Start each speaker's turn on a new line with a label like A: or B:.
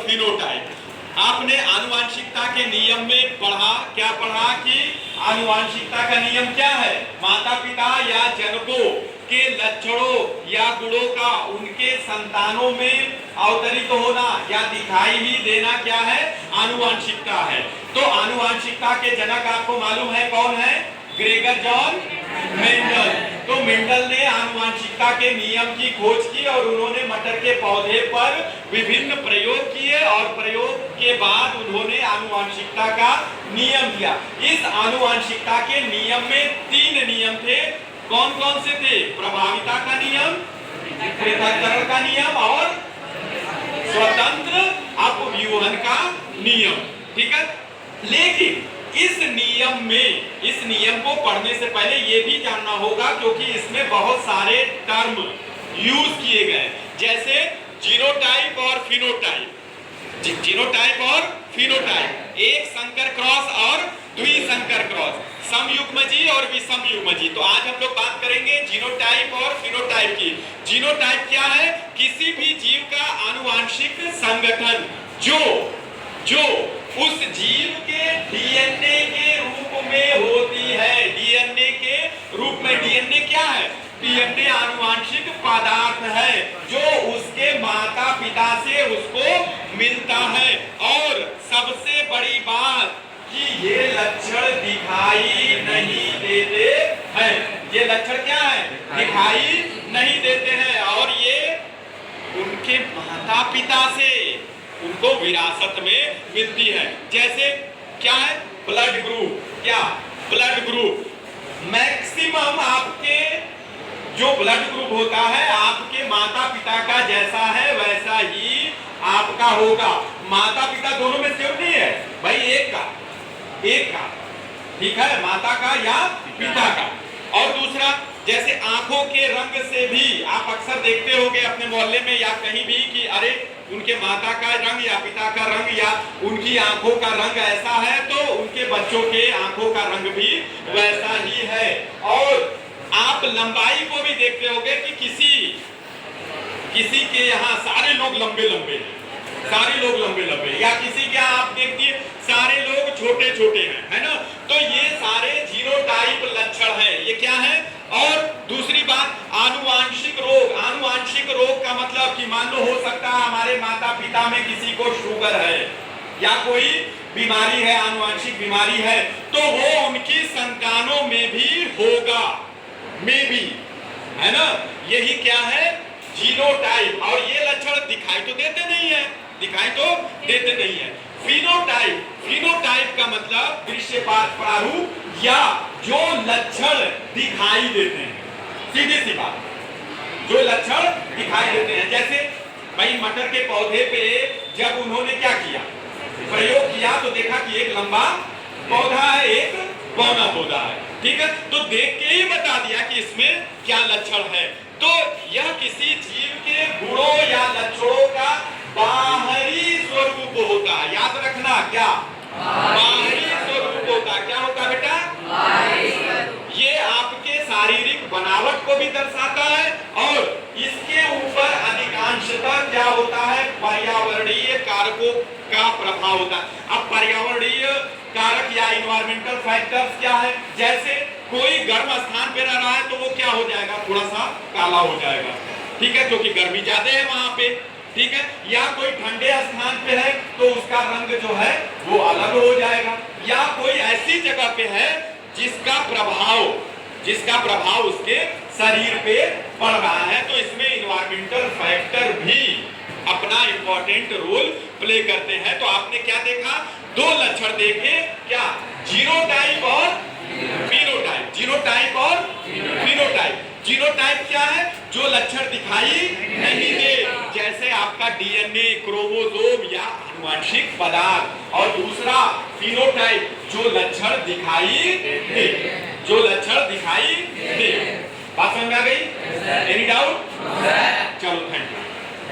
A: Phenotype. आपने आनुवांशिकता के नियम में पढ़ा, क्या पढ़ा कि आनुवांशिकता का नियम क्या है? माता पिता या जनकों के लक्षणों या गुणों का उनके संतानों में अवतरित होना या दिखाई ही देना क्या है? आनुवांशिकता है। तो आनुवांशिकता के जनक आपको मालूम है कौन है? Gregor John Mendel. तो मेंडल ने आनुवांशिकता के नियम की खोज की और उन्होंने मटर के पौधे पर विभिन्न प्रयोग किए और प्रयोग के बाद उन्होंने आनुवांशिकता का नियम दिया। इस आनुवांशिकता के नियम में 3 नियम थे। कौन कौन से थे? प्रभाविता का नियम, पृथक्करण का नियम और स्वतंत्र अपव्यूहन का नियम। ठीक है, लेकिन इस नियम को पढ़ने से पहले यह भी जानना होगा, क्योंकि इसमें बहुत सारे टर्म यूज किए गए, जैसे जीनोटाइप और फिनोटाइप। जीनोटाइप और फिनोटाइप, एक संकर क्रॉस और द्विसंकर क्रॉस, समयुग्मजी और विषमयुग्मजी। तो आज हम लोग बात करेंगे जीनोटाइप और फिनोटाइप की। जीनोटाइप क्या है? किसी भी जीव का आनुवांशिक संगठन जो उस जीव के डीएनए के रूप में होती है। डीएनए के रूप में, डीएनए क्या है? डीएनए आनुवांशिक पदार्थ है जो उसके माता पिता से उसको मिलता है। और सबसे बड़ी बात कि ये लक्षण दिखाई नहीं देते हैं। ये लक्षण क्या है? दिखाई नहीं देते हैं और ये उनके माता पिता से उनको विरासत में मिलती है। जैसे क्या है? Blood group. क्या? Blood group. मैक्सिमम आपके जो ब्लड ग्रुप होता है आपके माता पिता का जैसा है वैसा ही आपका होगा। माता पिता दोनों में सेम नहीं है भाई, एक का। ठीक है, माता का या पिता का। और दूसरा, जैसे आंखों के रंग से भी आप अक्सर देखते होंगे अपने मोहल्ले में या कहीं भी कि अरे उनके माता का रंग या पिता का रंग या उनकी आंखों का रंग ऐसा है तो उनके बच्चों के आंखों का रंग भी वैसा ही है। और आप लंबाई को भी देखते होंगे कि किसी के यहाँ सारे लोग लंबे लंबे या किसी के आप देखिए सारे लोग छोटे छोटे हैं, है ना? तो ये सारे जीनोटाइप लक्षण है। ये क्या है? और दूसरी बात, आनुवांशिक रोग का मतलब कि मान लो हो सकता है हमारे माता पिता में किसी को शुगर है या कोई बीमारी है, आनुवांशिक बीमारी है, तो वो उनकी संतानों में भी होगा, में भी, है ना? यही क्या है? जीनोटाइप। और ये लक्षण दिखाई तो देते नहीं है। फिनोटाइप का मतलब दृश्यपात प्रारूप या जो लक्षण दिखाई देते हैं। सीधी सी बात, जो लक्षण दिखाई देते हैं। जैसे भाई मटर के पौधे पे जब उन्होंने क्या किया, प्रयोग किया, तो देखा कि एक लंबा पौधा है, एक बौना पौधा है। ठीक है, तो देख के ही बता दिया कि इसमें क्या लक्षण है। तो यह किसी जीव के गुणों या लक्षणों का बाहरी स्वरूप होता है। याद रखना, क्या बाहरी स्वरूप होता है? क्या होता बेटा? ये आपके शारीरिक बनावट को भी दर्शाता है और इसके ऊपर अधिकांशतः क्या होता है? पर्यावरणीय कारकों का प्रभाव होता है। अब पर्यावरणीय कारक या इन्वायरमेंटल फैक्टर्स क्या है? जैसे कोई गर्म स्थान पे रह रहा है तो वो क्या हो जाएगा? थोड़ा सा काला हो जाएगा। ठीक है, क्योंकि गर्मी ज्यादा है वहां पे। ठीक है, या कोई ठंडे स्थान पे है तो उसका रंग जो है वो अलग हो जाएगा। या कोई ऐसी जगह पे है जिसका प्रभाव उसके शरीर पे पड़ रहा है, तो इसमें इन्वायरमेंटल फैक्टर भी अपना इंपॉर्टेंट रोल प्ले करते हैं। तो आपने क्या देखा? 2 लक्षण देखे, क्या? जीनोटाइप और फिनोटाइप। जीनोटाइप क्या है? जो लक्षण दिखाई नहीं दे, जैसे आपका डीएनए, क्रोमोसोम या आनुवांशिक पदार्थ। और दूसरा फिनोटाइप, जो लक्षण दिखाई दे। बात समझ आ गई? Any doubt? चलो, थैंक यू।